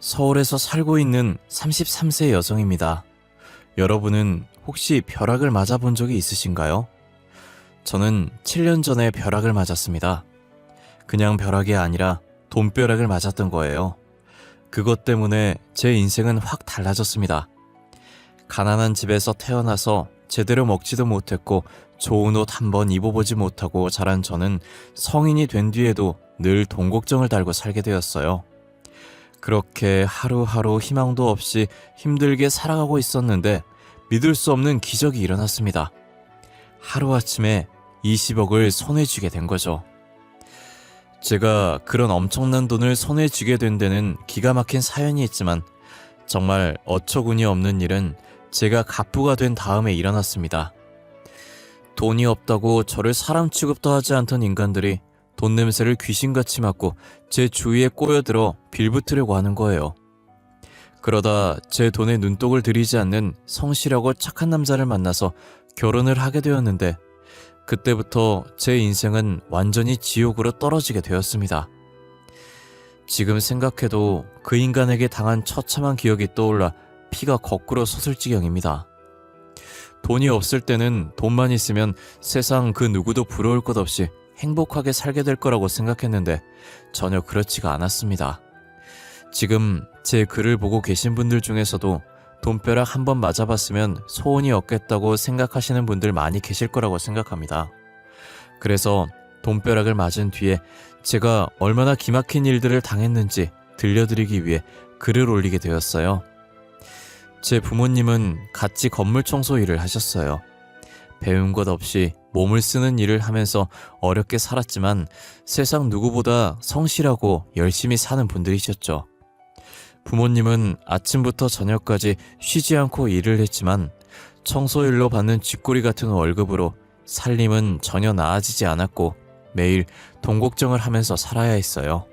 서울에서 살고 있는 33세 여성입니다. 여러분은 혹시 벼락을 맞아본 적이 있으신가요? 저는 7년 전에 벼락을 맞았습니다. 그냥 벼락이 아니라 돈벼락을 맞았던 거예요. 그것 때문에 제 인생은 확 달라졌습니다. 가난한 집에서 태어나서 제대로 먹지도 못했고 좋은 옷 한 번 입어보지 못하고 자란 저는 성인이 된 뒤에도 늘 돈 걱정을 달고 살게 되었어요. 그렇게 하루하루 희망도 없이 힘들게 살아가고 있었는데 믿을 수 없는 기적이 일어났습니다. 하루아침에 20억을 손에 쥐게 된 거죠. 제가 그런 엄청난 돈을 손에 쥐게 된 데는 기가 막힌 사연이 있지만 정말 어처구니 없는 일은 제가 갑부가 된 다음에 일어났습니다. 돈이 없다고 저를 사람 취급도 하지 않던 인간들이 돈 냄새를 귀신같이 맡고 제 주위에 꼬여들어 빌붙으려고 하는 거예요. 그러다 제 돈에 눈독을 들이지 않는 성실하고 착한 남자를 만나서 결혼을 하게 되었는데 그때부터 제 인생은 완전히 지옥으로 떨어지게 되었습니다. 지금 생각해도 그 인간에게 당한 처참한 기억이 떠올라 피가 거꾸로 솟을 지경입니다. 돈이 없을 때는 돈만 있으면 세상 그 누구도 부러울 것 없이 행복하게 살게 될 거라고 생각했는데 전혀 그렇지가 않았습니다. 지금 제 글을 보고 계신 분들 중에서도 돈벼락 한번 맞아봤으면 소원이 없겠다고 생각하시는 분들 많이 계실 거라고 생각합니다. 그래서 돈벼락을 맞은 뒤에 제가 얼마나 기막힌 일들을 당했는지 들려드리기 위해 글을 올리게 되었어요. 제 부모님은 같이 건물 청소 일을 하셨어요. 배운 것 없이 몸을 쓰는 일을 하면서 어렵게 살았지만 세상 누구보다 성실하고 열심히 사는 분들이셨죠. 부모님은 아침부터 저녁까지 쉬지 않고 일을 했지만 청소일로 받는 쥐꼬리 같은 월급으로 살림은 전혀 나아지지 않았고 매일 돈 걱정을 하면서 살아야 했어요.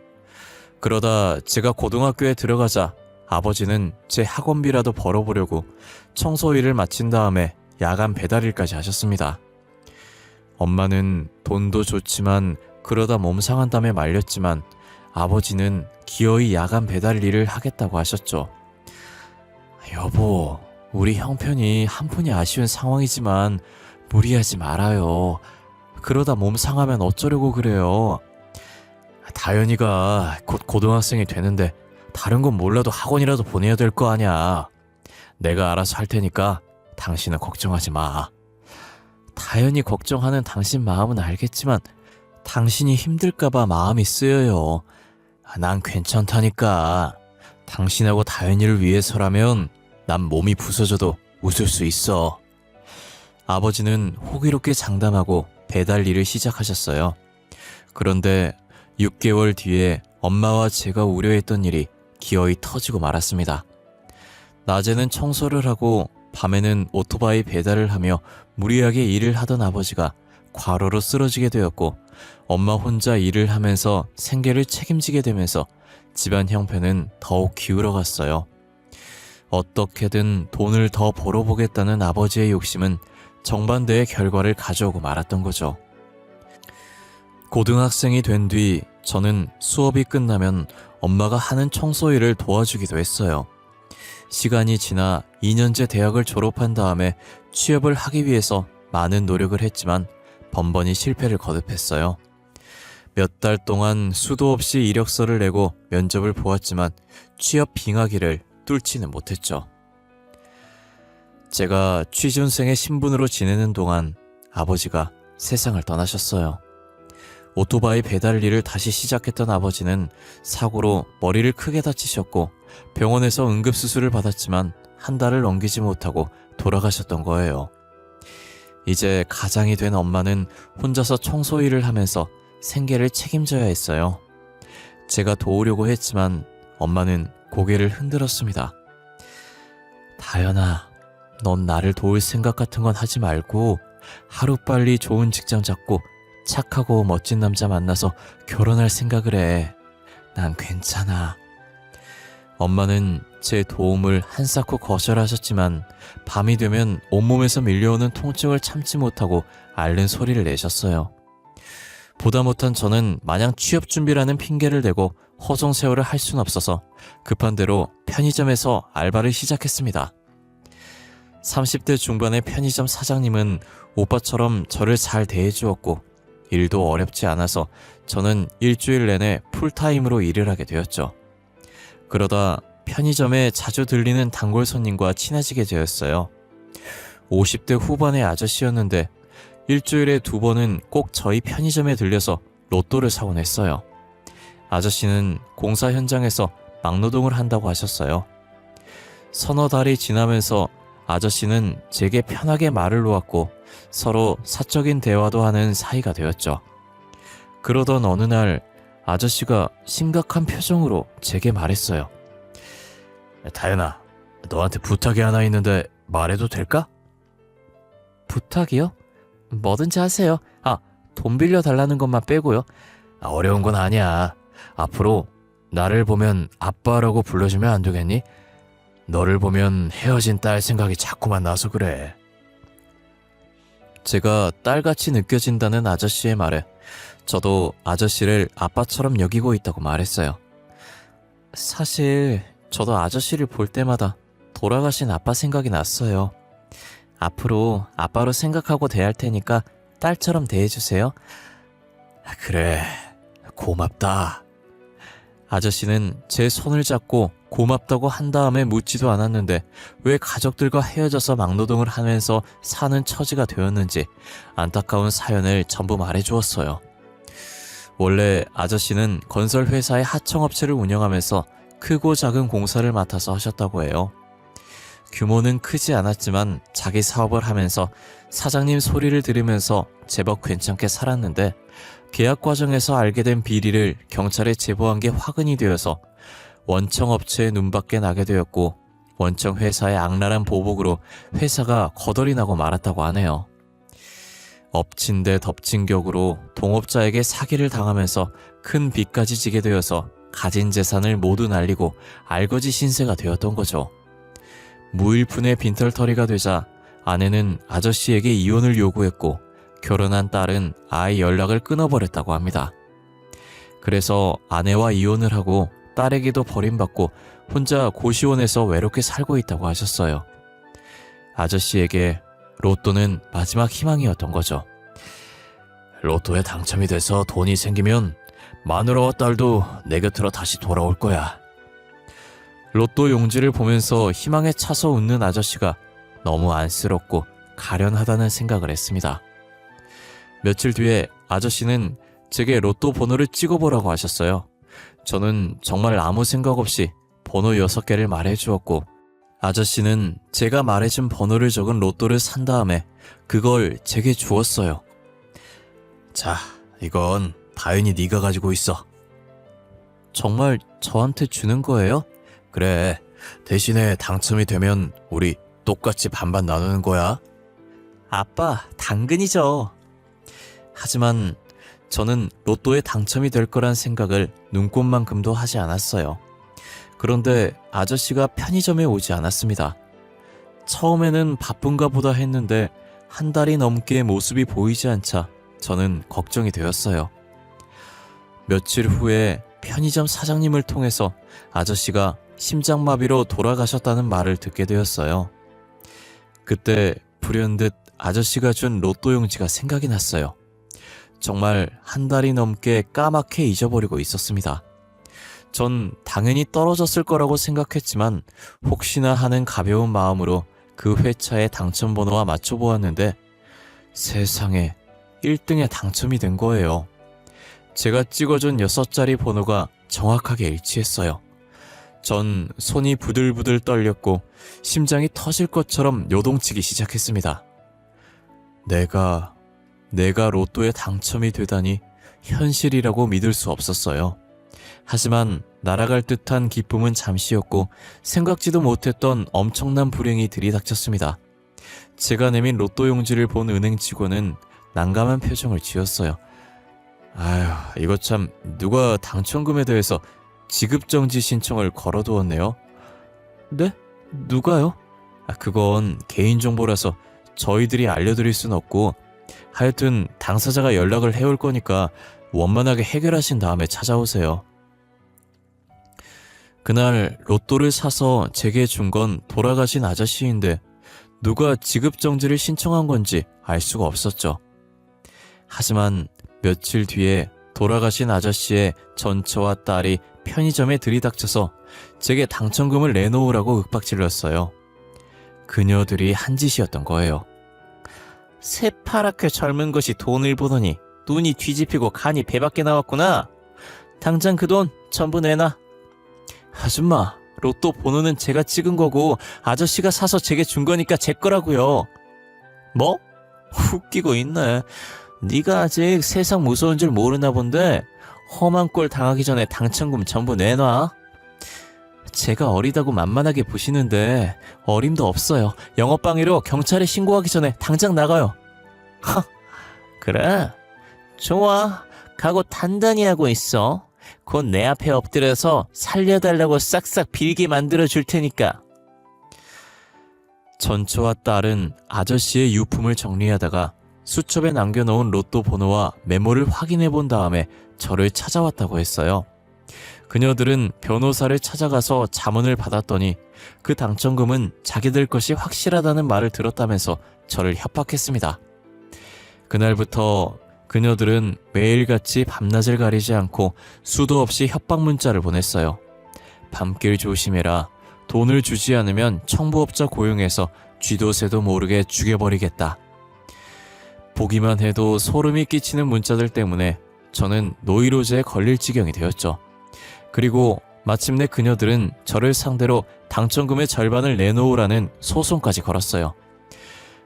그러다 제가 고등학교에 들어가자 아버지는 제 학원비라도 벌어보려고 청소일을 마친 다음에 야간 배달일까지 하셨습니다. 엄마는 돈도 좋지만 그러다 몸 상한다며 말렸지만 아버지는 기어이 야간 배달 일을 하겠다고 하셨죠. 여보, 우리 형편이 한푼이 아쉬운 상황이지만 무리하지 말아요. 그러다 몸 상하면 어쩌려고 그래요. 다현이가 곧 고등학생이 되는데 다른 건 몰라도 학원이라도 보내야 될 거 아냐. 내가 알아서 할 테니까 당신은 걱정하지 마. 다현이 걱정하는 당신 마음은 알겠지만 당신이 힘들까봐 마음이 쓰여요. 난 괜찮다니까. 당신하고 다현이를 위해서라면 난 몸이 부서져도 웃을 수 있어. 아버지는 호기롭게 장담하고 배달 일을 시작하셨어요. 그런데 6개월 뒤에 엄마와 제가 우려했던 일이 기어이 터지고 말았습니다. 낮에는 청소를 하고 밤에는 오토바이 배달을 하며 무리하게 일을 하던 아버지가 과로로 쓰러지게 되었고 엄마 혼자 일을 하면서 생계를 책임지게 되면서 집안 형편은 더욱 기울어갔어요. 어떻게든 돈을 더 벌어보겠다는 아버지의 욕심은 정반대의 결과를 가져오고 말았던 거죠. 고등학생이 된 뒤 저는 수업이 끝나면 엄마가 하는 청소일을 도와주기도 했어요. 시간이 지나 2년제 대학을 졸업한 다음에 취업을 하기 위해서 많은 노력을 했지만 번번이 실패를 거듭했어요. 몇 달 동안 수도 없이 이력서를 내고 면접을 보았지만 취업 빙하기를 뚫지는 못했죠. 제가 취준생의 신분으로 지내는 동안 아버지가 세상을 떠나셨어요. 오토바이 배달 일을 다시 시작했던 아버지는 사고로 머리를 크게 다치셨고 병원에서 응급수술을 받았지만 한 달을 넘기지 못하고 돌아가셨던 거예요. 이제 가장이 된 엄마는 혼자서 청소 일을 하면서 생계를 책임져야 했어요. 제가 도우려고 했지만 엄마는 고개를 흔들었습니다. 다현아, 넌 나를 도울 생각 같은 건 하지 말고 하루빨리 좋은 직장 잡고 착하고 멋진 남자 만나서 결혼할 생각을 해. 난 괜찮아. 엄마는 제 도움을 한사코 거절하셨지만 밤이 되면 온몸에서 밀려오는 통증을 참지 못하고 앓는 소리를 내셨어요. 보다 못한 저는 마냥 취업 준비라는 핑계를 대고 허송세월을 할 순 없어서 급한 대로 편의점에서 알바를 시작했습니다. 30대 중반의 편의점 사장님은 오빠처럼 저를 잘 대해주었고 일도 어렵지 않아서 저는 일주일 내내 풀타임으로 일을 하게 되었죠. 그러다 편의점에 자주 들리는 단골 손님과 친해지게 되었어요. 50대 후반의 아저씨였는데 일주일에 2번은 꼭 저희 편의점에 들려서 로또를 사곤 했어요. 아저씨는 공사 현장에서 막노동을 한다고 하셨어요. 서너 달이 지나면서 아저씨는 제게 편하게 말을 놓았고 서로 사적인 대화도 하는 사이가 되었죠. 그러던 어느 날 아저씨가 심각한 표정으로 제게 말했어요. 다현아, 너한테 부탁이 하나 있는데 말해도 될까? 부탁이요? 뭐든지 하세요. 돈 빌려달라는 것만 빼고요. 어려운 건 아니야. 앞으로 나를 보면 아빠라고 불러주면 안 되겠니? 너를 보면 헤어진 딸 생각이 자꾸만 나서 그래. 제가 딸같이 느껴진다는 아저씨의 말에 저도 아저씨를 아빠처럼 여기고 있다고 말했어요. 사실 저도 아저씨를 볼 때마다 돌아가신 아빠 생각이 났어요. 앞으로 아빠로 생각하고 대할 테니까 딸처럼 대해주세요. 그래, 고맙다. 아저씨는 제 손을 잡고 고맙다고 한 다음에 묻지도 않았는데 왜 가족들과 헤어져서 막노동을 하면서 사는 처지가 되었는지 안타까운 사연을 전부 말해주었어요. 원래 아저씨는 건설회사의 하청업체를 운영하면서 크고 작은 공사를 맡아서 하셨다고 해요. 규모는 크지 않았지만 자기 사업을 하면서 사장님 소리를 들으면서 제법 괜찮게 살았는데 계약 과정에서 알게 된 비리를 경찰에 제보한 게 화근이 되어서 원청업체의 눈밖에 나게 되었고 원청회사의 악랄한 보복으로 회사가 거덜이 나고 말았다고 하네요. 엎친 데 덮친 격으로 동업자에게 사기를 당하면서 큰 빚까지 지게 되어서 가진 재산을 모두 날리고 알거지 신세가 되었던 거죠. 무일푼의 빈털터리가 되자 아내는 아저씨에게 이혼을 요구했고 결혼한 딸은 아이 연락을 끊어버렸다고 합니다. 그래서 아내와 이혼을 하고 딸에게도 버림받고 혼자 고시원에서 외롭게 살고 있다고 하셨어요. 아저씨에게 로또는 마지막 희망이었던 거죠. 로또에 당첨이 돼서 돈이 생기면 마누라와 딸도 내 곁으로 다시 돌아올 거야. 로또 용지를 보면서 희망에 차서 웃는 아저씨가 너무 안쓰럽고 가련하다는 생각을 했습니다. 며칠 뒤에 아저씨는 제게 로또 번호를 찍어보라고 하셨어요. 저는 정말 아무 생각 없이 번호 6개를 말해주었고 아저씨는 제가 말해준 번호를 적은 로또를 산 다음에 그걸 제게 주었어요. 자, 이건 다현이 네가 가지고 있어. 정말 저한테 주는 거예요? 그래, 대신에 당첨이 되면 우리 똑같이 반반 나누는 거야. 아빠, 당근이죠. 하지만 저는 로또에 당첨이 될 거란 생각을 눈꼽만큼도 하지 않았어요. 그런데 아저씨가 편의점에 오지 않았습니다. 처음에는 바쁜가 보다 했는데 한 달이 넘게 모습이 보이지 않자 저는 걱정이 되었어요. 며칠 후에 편의점 사장님을 통해서 아저씨가 심장마비로 돌아가셨다는 말을 듣게 되었어요. 그때 불현듯 아저씨가 준 로또 용지가 생각이 났어요. 정말 한 달이 넘게 까맣게 잊어버리고 있었습니다. 전 당연히 떨어졌을 거라고 생각했지만 혹시나 하는 가벼운 마음으로 그 회차의 당첨번호와 맞춰보았는데 세상에 1등에 당첨이 된 거예요. 제가 찍어준 6자리 번호가 정확하게 일치했어요. 전 손이 부들부들 떨렸고 심장이 터질 것처럼 요동치기 시작했습니다. 내가 로또에 당첨이 되다니 현실이라고 믿을 수 없었어요. 하지만 날아갈 듯한 기쁨은 잠시였고 생각지도 못했던 엄청난 불행이 들이닥쳤습니다. 제가 내민 로또 용지를 본 은행 직원은 난감한 표정을 지었어요. 아휴, 이거 참 누가 당첨금에 대해서 지급정지 신청을 걸어두었네요. 네? 누가요? 그건 개인정보라서 저희들이 알려드릴 순 없고 하여튼 당사자가 연락을 해올 거니까 원만하게 해결하신 다음에 찾아오세요. 그날 로또를 사서 제게 준 건 돌아가신 아저씨인데 누가 지급정지를 신청한 건지 알 수가 없었죠. 하지만 며칠 뒤에 돌아가신 아저씨의 전처와 딸이 편의점에 들이닥쳐서 제게 당첨금을 내놓으라고 윽박질렀어요. 그녀들이 한 짓이었던 거예요. 새파랗게 젊은 것이 돈을 보더니 눈이 뒤집히고 간이 배밖에 나왔구나. 당장 그 돈 전부 내놔. 아줌마, 로또 번호는 제가 찍은 거고 아저씨가 사서 제게 준 거니까 제 거라고요. 뭐? 웃기고 있네. 네가 아직 세상 무서운 줄 모르나 본데 험한 꼴 당하기 전에 당첨금 전부 내놔. 제가 어리다고 만만하게 보시는데 어림도 없어요. 영업방해로 경찰에 신고하기 전에 당장 나가요. 하, 그래? 좋아. 각오 단단히 하고 있어. 곧 내 앞에 엎드려서 살려달라고 싹싹 빌게 만들어 줄 테니까. 전처와 딸은 아저씨의 유품을 정리하다가 수첩에 남겨놓은 로또 번호와 메모를 확인해 본 다음에 저를 찾아왔다고 했어요. 그녀들은 변호사를 찾아가서 자문을 받았더니 그 당첨금은 자기들 것이 확실하다는 말을 들었다면서 저를 협박했습니다. 그날부터 그녀들은 매일같이 밤낮을 가리지 않고 수도 없이 협박 문자를 보냈어요. 밤길 조심해라. 돈을 주지 않으면 청부업자 고용해서 쥐도 새도 모르게 죽여버리겠다. 보기만 해도 소름이 끼치는 문자들 때문에 저는 노이로제에 걸릴 지경이 되었죠. 그리고 마침내 그녀들은 저를 상대로 당첨금의 절반을 내놓으라는 소송까지 걸었어요.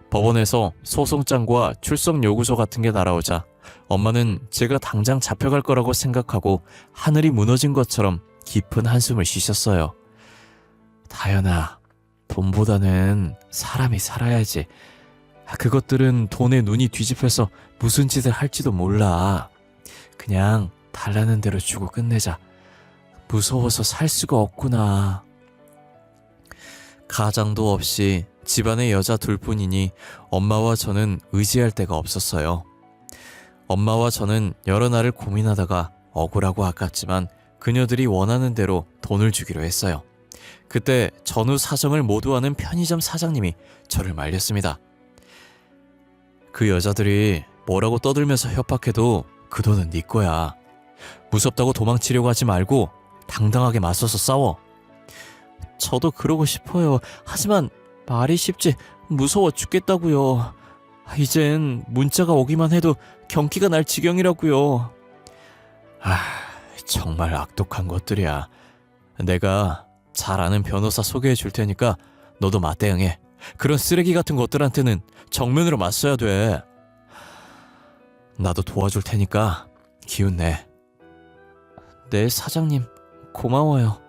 법원에서 소송장과 출석 요구서 같은 게 날아오자 엄마는 제가 당장 잡혀갈 거라고 생각하고 하늘이 무너진 것처럼 깊은 한숨을 쉬셨어요. 다현아, 돈보다는 사람이 살아야지. 그것들은 돈에 눈이 뒤집혀서 무슨 짓을 할지도 몰라. 그냥 달라는 대로 주고 끝내자. 무서워서 살 수가 없구나. 가장도 없이 집안에 여자 둘뿐이니 엄마와 저는 의지할 데가 없었어요. 엄마와 저는 여러 날을 고민하다가 억울하고 아깝지만 그녀들이 원하는 대로 돈을 주기로 했어요. 그때 전후 사정을 모두 아는 편의점 사장님이 저를 말렸습니다. 그 여자들이 뭐라고 떠들면서 협박해도 그 돈은 네 거야. 무섭다고 도망치려고 하지 말고 당당하게 맞서서 싸워. 저도 그러고 싶어요. 하지만 말이 쉽지 무서워 죽겠다고요. 이젠 문자가 오기만 해도 경기가 날 지경이라고요. 정말 악독한 것들이야. 내가 잘 아는 변호사 소개해 줄 테니까 너도 맞대응해. 그런 쓰레기 같은 것들한테는 정면으로 맞서야 돼. 나도 도와줄 테니까 기운 내. 네, 사장님. 고마워요.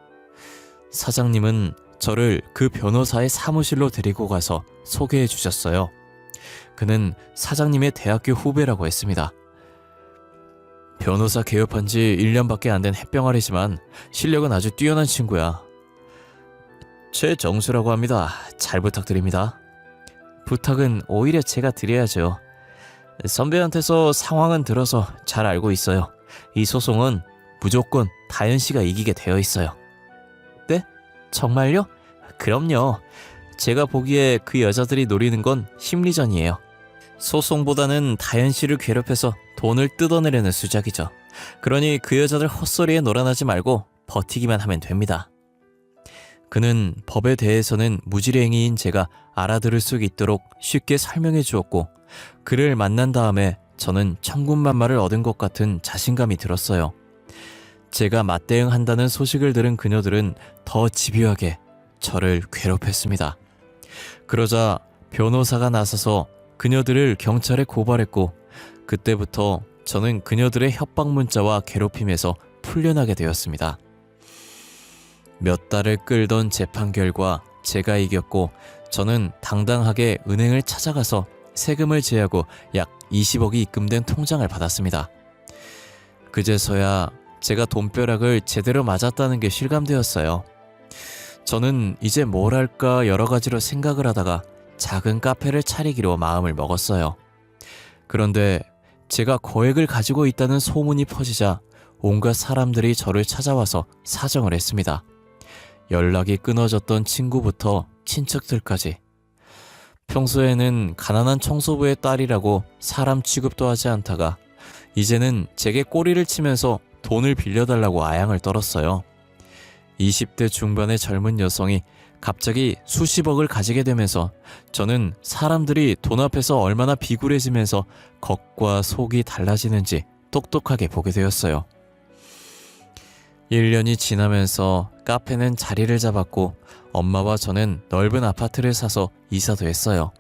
사장님은 저를 그 변호사의 사무실로 데리고 가서 소개해 주셨어요. 그는 사장님의 대학교 후배라고 했습니다. 변호사 개업한 지 1년밖에 안 된 햇병아리지만 실력은 아주 뛰어난 친구야. 최정수라고 합니다. 잘 부탁드립니다. 부탁은 오히려 제가 드려야죠. 선배한테서 상황은 들어서 잘 알고 있어요. 이 소송은 무조건 다현 씨가 이기게 되어 있어요. 네? 정말요? 그럼요. 제가 보기에 그 여자들이 노리는 건 심리전이에요. 소송보다는 다현 씨를 괴롭혀서 돈을 뜯어내려는 수작이죠. 그러니 그 여자들 헛소리에 놀아나지 말고 버티기만 하면 됩니다. 그는 법에 대해서는 무지랭이인 제가 알아들을 수 있도록 쉽게 설명해 주었고, 그를 만난 다음에 저는 천군만마를 얻은 것 같은 자신감이 들었어요. 제가 맞대응한다는 소식을 들은 그녀들은 더 집요하게 저를 괴롭혔습니다. 그러자 변호사가 나서서 그녀들을 경찰에 고발했고, 그때부터 저는 그녀들의 협박 문자와 괴롭힘에서 풀려나게 되었습니다. 몇 달을 끌던 재판 결과 제가 이겼고, 저는 당당하게 은행을 찾아가서 세금을 제하고 약 20억이 입금된 통장을 받았습니다. 그제서야 제가 돈벼락을 제대로 맞았다는 게 실감되었어요. 저는 이제 뭘 할까 여러 가지로 생각을 하다가 작은 카페를 차리기로 마음을 먹었어요. 그런데 제가 거액을 가지고 있다는 소문이 퍼지자 온갖 사람들이 저를 찾아와서 사정을 했습니다. 연락이 끊어졌던 친구부터 친척들까지. 평소에는 가난한 청소부의 딸이라고 사람 취급도 하지 않다가 이제는 제게 꼬리를 치면서 돈을 빌려달라고 아양을 떨었어요. 20대 중반의 젊은 여성이 갑자기 수십억을 가지게 되면서 저는 사람들이 돈 앞에서 얼마나 비굴해지면서 겉과 속이 달라지는지 똑똑하게 보게 되었어요. 1년이 지나면서 카페는 자리를 잡았고 엄마와 저는 넓은 아파트를 사서 이사도 했어요.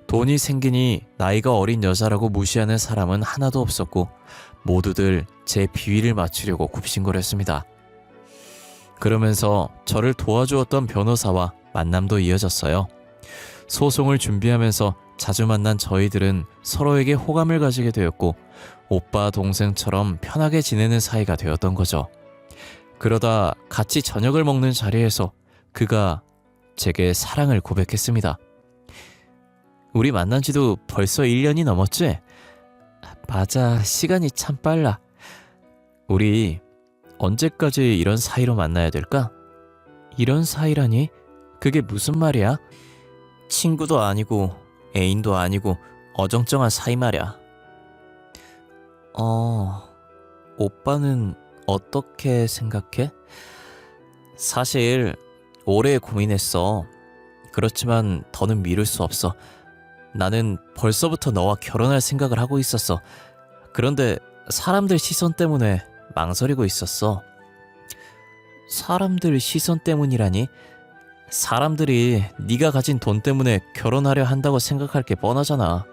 돈이 생기니 나이가 어린 여자라고 무시하는 사람은 하나도 없었고 모두들 제 비위를 맞추려고 굽신거렸습니다. 그러면서 저를 도와주었던 변호사와 만남도 이어졌어요. 소송을 준비하면서 자주 만난 저희들은 서로에게 호감을 가지게 되었고 오빠 동생처럼 편하게 지내는 사이가 되었던 거죠. 그러다 같이 저녁을 먹는 자리에서 그가 제게 사랑을 고백했습니다. 우리 만난 지도 벌써 1년이 넘었지? 맞아, 시간이 참 빨라. 우리 언제까지 이런 사이로 만나야 될까? 이런 사이라니? 그게 무슨 말이야? 친구도 아니고 애인도 아니고 어정쩡한 사이 말이야. 오빠는 어떻게 생각해? 사실 오래 고민했어. 그렇지만 더는 미룰 수 없어. 나는 벌써부터 너와 결혼할 생각을 하고 있었어. 그런데 사람들 시선 때문에 망설이고 있었어. 사람들 시선 때문이라니? 사람들이 네가 가진 돈 때문에 결혼하려 한다고 생각할 게 뻔하잖아.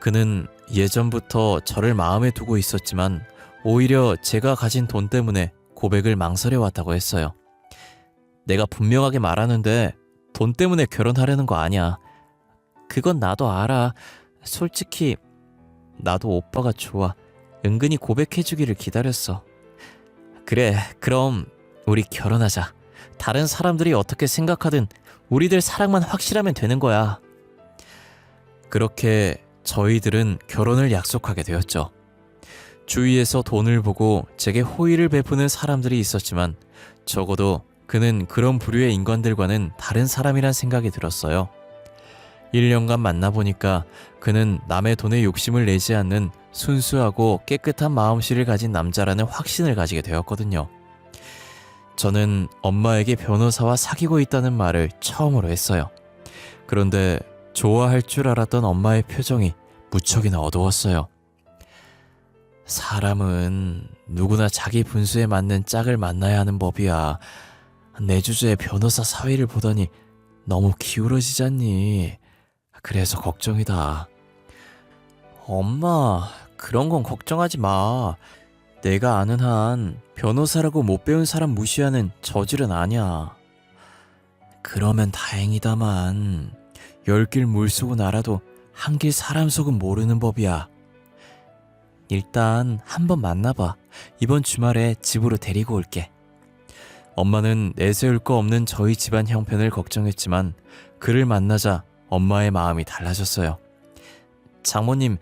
그는 예전부터 저를 마음에 두고 있었지만 오히려 제가 가진 돈 때문에 고백을 망설여왔다고 했어요. 내가 분명하게 말하는데 돈 때문에 결혼하려는 거 아니야. 그건 나도 알아. 솔직히 나도 오빠가 좋아. 은근히 고백해주기를 기다렸어. 그래, 그럼 우리 결혼하자. 다른 사람들이 어떻게 생각하든 우리들 사랑만 확실하면 되는 거야. 그렇게 저희들은 결혼을 약속하게 되었죠. 주위에서 돈을 보고 제게 호의를 베푸는 사람들이 있었지만 적어도 그는 그런 부류의 인간들과는 다른 사람이란 생각이 들었어요. 1년간 만나보니까 그는 남의 돈에 욕심을 내지 않는 순수하고 깨끗한 마음씨를 가진 남자라는 확신을 가지게 되었거든요. 저는 엄마에게 변호사와 사귀고 있다는 말을 처음으로 했어요. 그런데 좋아할 줄 알았던 엄마의 표정이 무척이나 어두웠어요. 사람은 누구나 자기 분수에 맞는 짝을 만나야 하는 법이야. 내 주제에 변호사 사위를 보더니 너무 기울어지잖니. 그래서 걱정이다. 엄마, 그런 건 걱정하지 마. 내가 아는 한 변호사라고 못 배운 사람 무시하는 저질은 아니야. 그러면 다행이다만 10길 물속은 알아도 한 길 사람 속은 모르는 법이야. 일단 한번 만나봐. 이번 주말에 집으로 데리고 올게. 엄마는 내세울 거 없는 저희 집안 형편을 걱정했지만 그를 만나자 엄마의 마음이 달라졌어요. 장모님,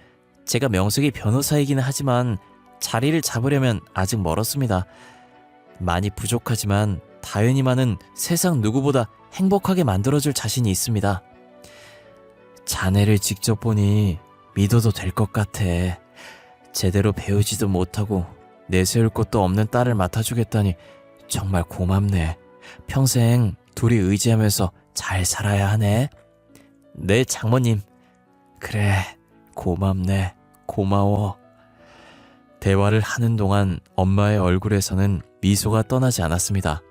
제가 명색이 변호사이기는 하지만 자리를 잡으려면 아직 멀었습니다. 많이 부족하지만 다현이만은 세상 누구보다 행복하게 만들어줄 자신이 있습니다. 자네를 직접 보니 믿어도 될 것 같아. 제대로 배우지도 못하고 내세울 것도 없는 딸을 맡아주겠다니 정말 고맙네. 평생 둘이 의지하면서 잘 살아야 하네. 네, 장모님. 그래, 고맙네. 고마워. 대화를 하는 동안 엄마의 얼굴에서는 미소가 떠나지 않았습니다.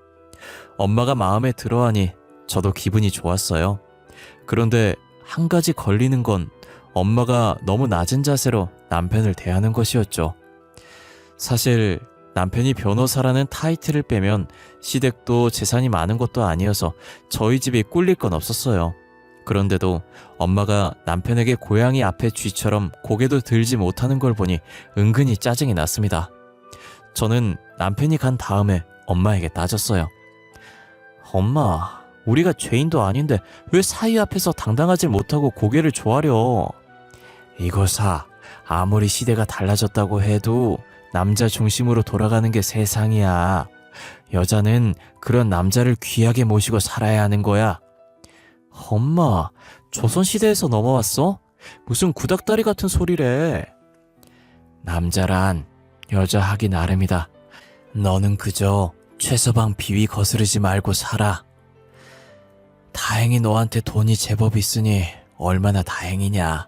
엄마가 마음에 들어하니 저도 기분이 좋았어요. 그런데 한 가지 걸리는 건 엄마가 너무 낮은 자세로 남편을 대하는 것이었죠. 사실 남편이 변호사라는 타이틀을 빼면 시댁도 재산이 많은 것도 아니어서 저희 집이 꿀릴 건 없었어요. 그런데도 엄마가 남편에게 고양이 앞에 쥐처럼 고개도 들지 못하는 걸 보니 은근히 짜증이 났습니다. 저는 남편이 간 다음에 엄마에게 따졌어요. 엄마, 우리가 죄인도 아닌데 왜 사위 앞에서 당당하지 못하고 고개를 조아려? 이거사, 아무리 시대가 달라졌다고 해도 남자 중심으로 돌아가는 게 세상이야. 여자는 그런 남자를 귀하게 모시고 살아야 하는 거야. 엄마, 조선시대에서 넘어왔어? 무슨 구닥다리 같은 소리래. 남자란 여자 하기 나름이다. 너는 그저 최서방 비위 거스르지 말고 살아. 다행히 너한테 돈이 제법 있으니 얼마나 다행이냐.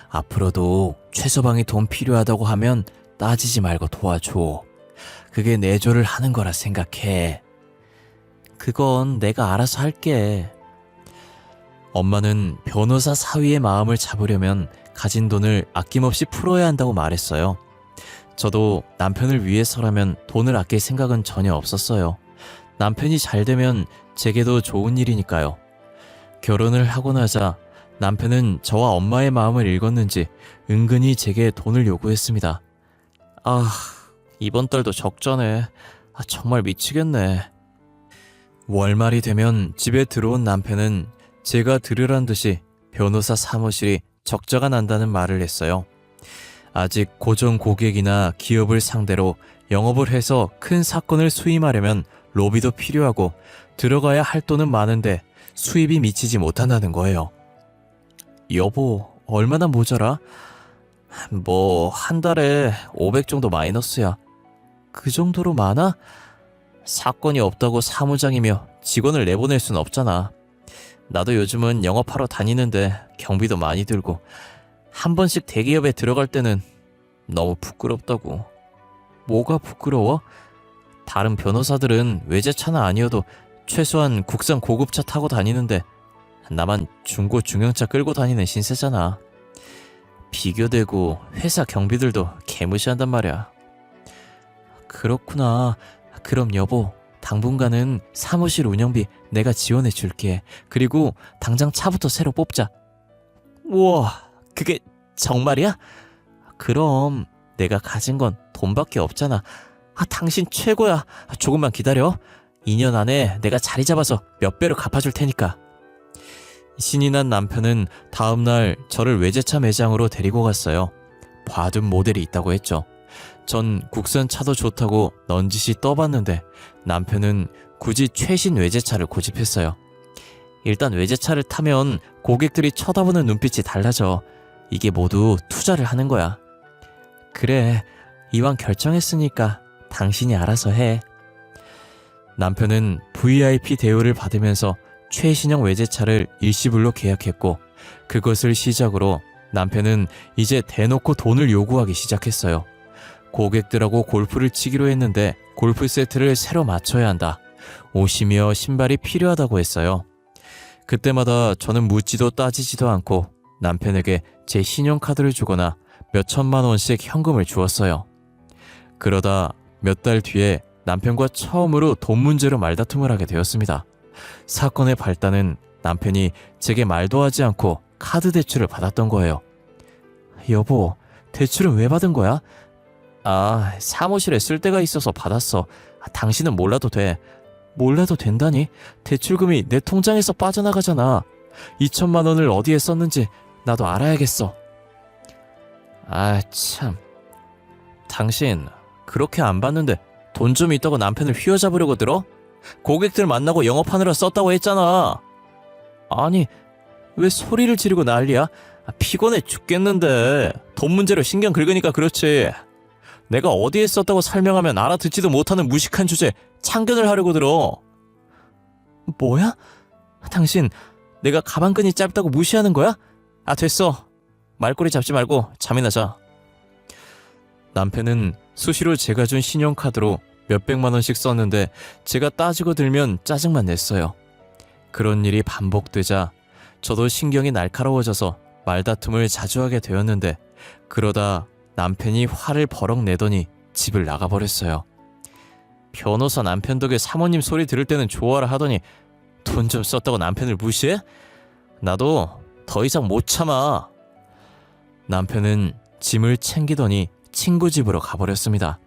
앞으로도 최서방이 돈 필요하다고 하면 따지지 말고 도와줘. 그게 내조를 하는 거라 생각해. 그건 내가 알아서 할게. 엄마는 변호사 사위의 마음을 잡으려면 가진 돈을 아낌없이 풀어야 한다고 말했어요. 저도 남편을 위해서라면 돈을 아낄 생각은 전혀 없었어요. 남편이 잘 되면 제게도 좋은 일이니까요. 결혼을 하고 나자 남편은 저와 엄마의 마음을 읽었는지 은근히 제게 돈을 요구했습니다. 아, 이번 달도 적자네. 정말 미치겠네. 월말이 되면 집에 들어온 남편은 제가 들으란 듯이 변호사 사무실이 적자가 난다는 말을 했어요. 아직 고정 고객이나 기업을 상대로 영업을 해서 큰 사건을 수임하려면 로비도 필요하고 들어가야 할 돈은 많은데 수입이 미치지 못한다는 거예요. 여보, 얼마나 모자라? 뭐 한 달에 500 정도 마이너스야. 그 정도로 많아? 사건이 없다고 사무장이며 직원을 내보낼 순 없잖아. 나도 요즘은 영업하러 다니는데 경비도 많이 들고 한 번씩 대기업에 들어갈 때는 너무 부끄럽다고. 뭐가 부끄러워? 다른 변호사들은 외제차는 아니어도 최소한 국산 고급차 타고 다니는데 나만 중고 중형차 끌고 다니는 신세잖아. 비교되고 회사 경비들도 개무시한단 말이야. 그렇구나. 그럼 여보, 당분간은 사무실 운영비 내가 지원해 줄게. 그리고 당장 차부터 새로 뽑자. 우와, 그게 정말이야? 그럼 내가 가진 건 돈밖에 없잖아. 당신 최고야. 조금만 기다려. 2년 안에 내가 자리 잡아서 몇 배로 갚아줄 테니까. 신이 난 남편은 다음날 저를 외제차 매장으로 데리고 갔어요. 봐둔 모델이 있다고 했죠. 전 국산 차도 좋다고 넌지시 떠봤는데 남편은 굳이 최신 외제차를 고집했어요. 일단 외제차를 타면 고객들이 쳐다보는 눈빛이 달라져. 이게 모두 투자를 하는 거야. 그래, 이왕 결정했으니까 당신이 알아서 해. 남편은 VIP 대우를 받으면서 최신형 외제차를 일시불로 계약했고 그것을 시작으로 남편은 이제 대놓고 돈을 요구하기 시작했어요. 고객들하고 골프를 치기로 했는데 골프 세트를 새로 맞춰야 한다. 옷이며 신발이 필요하다고 했어요. 그때마다 저는 묻지도 따지지도 않고 남편에게 제 신용카드를 주거나 몇 천만 원씩 현금을 주었어요. 그러다 몇 달 뒤에 남편과 처음으로 돈 문제로 말다툼을 하게 되었습니다. 사건의 발단은 남편이 제게 말도 하지 않고 카드 대출을 받았던 거예요. 여보, 대출은 왜 받은 거야? 사무실에 쓸 데가 있어서 받았어. 당신은 몰라도 돼. 몰라도 된다니? 대출금이 내 통장에서 빠져나가잖아. 2천만 원을 어디에 썼는지 나도 알아야겠어. 참. 당신 그렇게 안 받는데 돈 좀 있다고 남편을 휘어잡으려고 들어? 고객들 만나고 영업하느라 썼다고 했잖아. 아니, 왜 소리를 지르고 난리야? 피곤해 죽겠는데. 돈 문제로 신경 긁으니까 그렇지. 내가 어디에 썼다고 설명하면 알아듣지도 못하는 무식한 주제에 참견을 하려고 들어. 뭐야? 당신 내가 가방끈이 짧다고 무시하는 거야? 됐어. 말꼬리 잡지 말고 잠이나 자. 남편은 수시로 제가 준 신용카드로 몇백만 원씩 썼는데 제가 따지고 들면 짜증만 냈어요. 그런 일이 반복되자 저도 신경이 날카로워져서 말다툼을 자주 하게 되었는데 그러다 남편이 화를 버럭 내더니 집을 나가버렸어요. 변호사 남편 덕에 사모님 소리 들을 때는 좋아라 하더니 돈 좀 썼다고 남편을 무시해? 나도 더 이상 못 참아. 남편은 짐을 챙기더니 친구 집으로 가버렸습니다.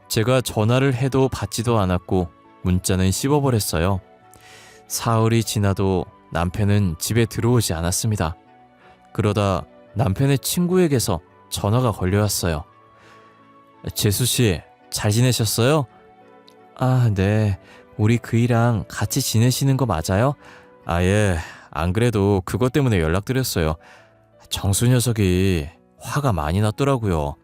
제가 전화를 해도 받지도 않았고 문자는 씹어버렸어요. 사흘이 지나도 남편은 집에 들어오지 않았습니다. 그러다 남편의 친구에게서 전화가 걸려왔어요. 재수씨, 잘 지내셨어요? 아, 네. 우리 그이랑 같이 지내시는 거 맞아요? 아, 예. 안 그래도 그것 때문에 연락드렸어요. 정수 녀석이 화가 많이 났더라고요.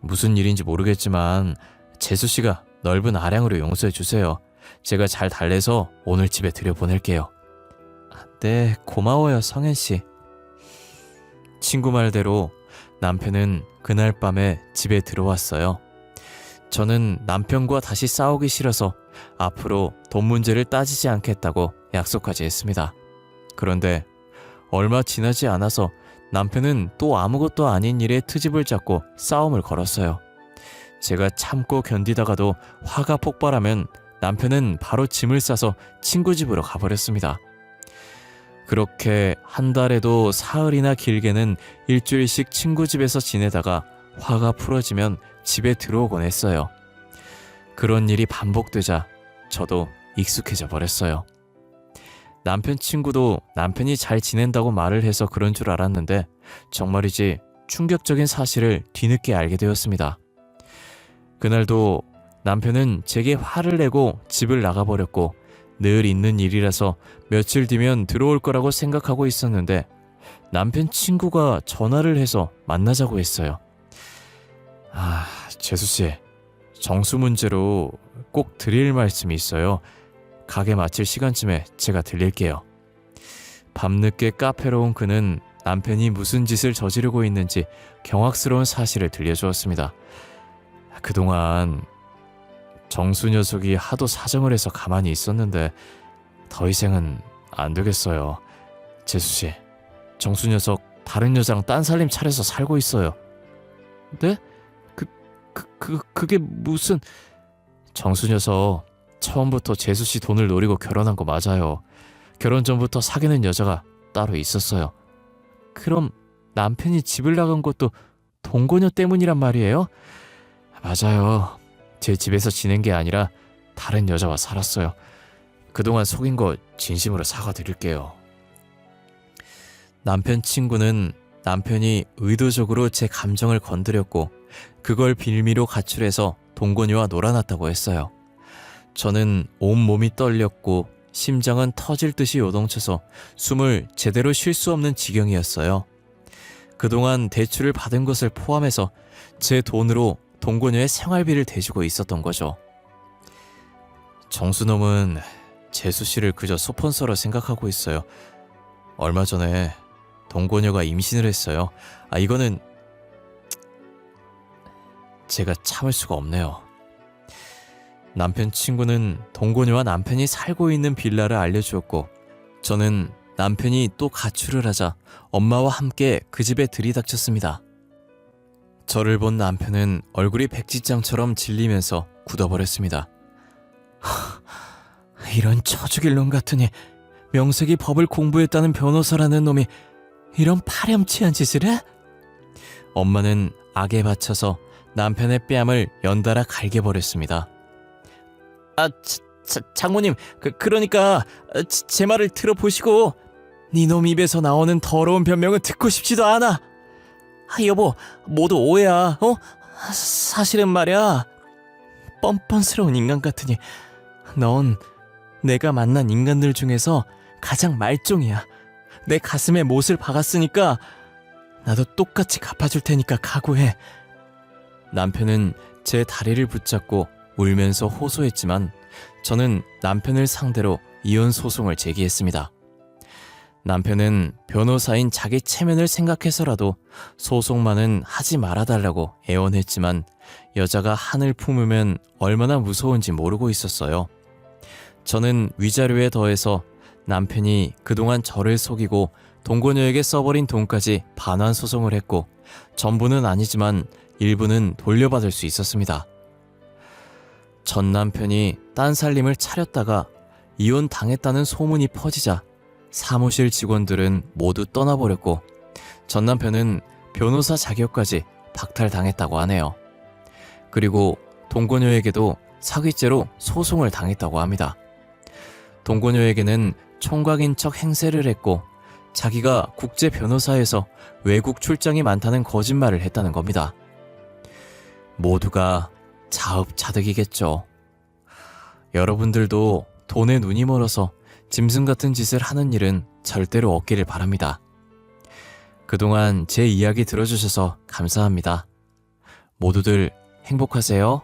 무슨 일인지 모르겠지만 재수 씨가 넓은 아량으로 용서해 주세요. 제가 잘 달래서 오늘 집에 들여보낼게요. 아, 네, 고마워요, 성현 씨. 친구 말대로 남편은 그날 밤에 집에 들어왔어요. 저는 남편과 다시 싸우기 싫어서 앞으로 돈 문제를 따지지 않겠다고 약속까지 했습니다. 그런데 얼마 지나지 않아서 남편은 또 아무것도 아닌 일에 트집을 잡고 싸움을 걸었어요. 제가 참고 견디다가도 화가 폭발하면 남편은 바로 짐을 싸서 친구 집으로 가버렸습니다. 그렇게 한 달에도 사흘이나 길게는 일주일씩 친구 집에서 지내다가 화가 풀어지면 집에 들어오곤 했어요. 그런 일이 반복되자 저도 익숙해져 버렸어요. 남편 친구도 남편이 잘 지낸다고 말을 해서 그런 줄 알았는데 정말이지 충격적인 사실을 뒤늦게 알게 되었습니다. 그날도 남편은 제게 화를 내고 집을 나가버렸고 늘 있는 일이라서 며칠 뒤면 들어올 거라고 생각하고 있었는데 남편 친구가 전화를 해서 만나자고 했어요. 아, 재수씨, 정수 문제로 꼭 드릴 말씀이 있어요. 가게 마칠 시간쯤에 제가 들릴게요. 밤늦게 카페로 온 그는 남편이 무슨 짓을 저지르고 있는지 경악스러운 사실을 들려주었습니다. 그동안 정수 녀석이 하도 사정을 해서 가만히 있었는데 더 이상은 안 되겠어요. 재수씨, 정수 녀석 다른 여자랑 딴살림 차려서 살고 있어요. 네? 그게 무슨... 정수 녀석 처음부터 재수씨 돈을 노리고 결혼한 거 맞아요. 결혼 전부터 사귀는 여자가 따로 있었어요. 그럼 남편이 집을 나간 것도 동거녀 때문이란 말이에요? 맞아요. 제 집에서 지낸 게 아니라 다른 여자와 살았어요. 그동안 속인 거 진심으로 사과드릴게요. 남편 친구는 남편이 의도적으로 제 감정을 건드렸고 그걸 빌미로 가출해서 동거녀와 놀아났다고 했어요. 저는 온몸이 떨렸고 심장은 터질 듯이 요동쳐서 숨을 제대로 쉴 수 없는 지경이었어요. 그동안 대출을 받은 것을 포함해서 제 돈으로 동거녀의 생활비를 대주고 있었던 거죠. 정수놈은 재수씨를 그저 소폰서로 생각하고 있어요. 얼마 전에 동거녀가 임신을 했어요. 이거는 제가 참을 수가 없네요. 남편 친구는 동거녀와 남편이 살고 있는 빌라를 알려주었고 저는 남편이 또 가출을 하자 엄마와 함께 그 집에 들이닥쳤습니다. 저를 본 남편은 얼굴이 백지장처럼 질리면서 굳어버렸습니다. 이런 처죽일 놈 같으니 명색이 법을 공부했다는 변호사라는 놈이 이런 파렴치한 짓을 해? 엄마는 악에 받쳐서 남편의 뺨을 연달아 갈겨버렸습니다. 장모님, 그러니까 제 말을 들어보시고 네 놈 입에서 나오는 더러운 변명은 듣고 싶지도 않아. 여보, 모두 오해야. 사실은 말이야. 뻔뻔스러운 인간 같으니 넌 내가 만난 인간들 중에서 가장 말종이야. 내 가슴에 못을 박았으니까 나도 똑같이 갚아줄 테니까 각오해. 남편은 제 다리를 붙잡고 울면서 호소했지만 저는 남편을 상대로 이혼 소송을 제기했습니다. 남편은 변호사인 자기 체면을 생각해서라도 소송만은 하지 말아달라고 애원했지만 여자가 한을 품으면 얼마나 무서운지 모르고 있었어요. 저는 위자료에 더해서 남편이 그동안 저를 속이고 동거녀에게 써버린 돈까지 반환 소송을 했고 전부는 아니지만 일부는 돌려받을 수 있었습니다. 전 남편이 딴 살림을 차렸다가 이혼 당했다는 소문이 퍼지자 사무실 직원들은 모두 떠나버렸고 전 남편은 변호사 자격까지 박탈당했다고 하네요. 그리고 동거녀에게도 사기죄로 소송을 당했다고 합니다. 동거녀에게는 총각인 척 행세를 했고 자기가 국제 변호사에서 외국 출장이 많다는 거짓말을 했다는 겁니다. 모두가 자업자득이겠죠. 여러분들도 돈에 눈이 멀어서 짐승 같은 짓을 하는 일은 절대로 없기를 바랍니다. 그동안 제 이야기 들어주셔서 감사합니다. 모두들 행복하세요.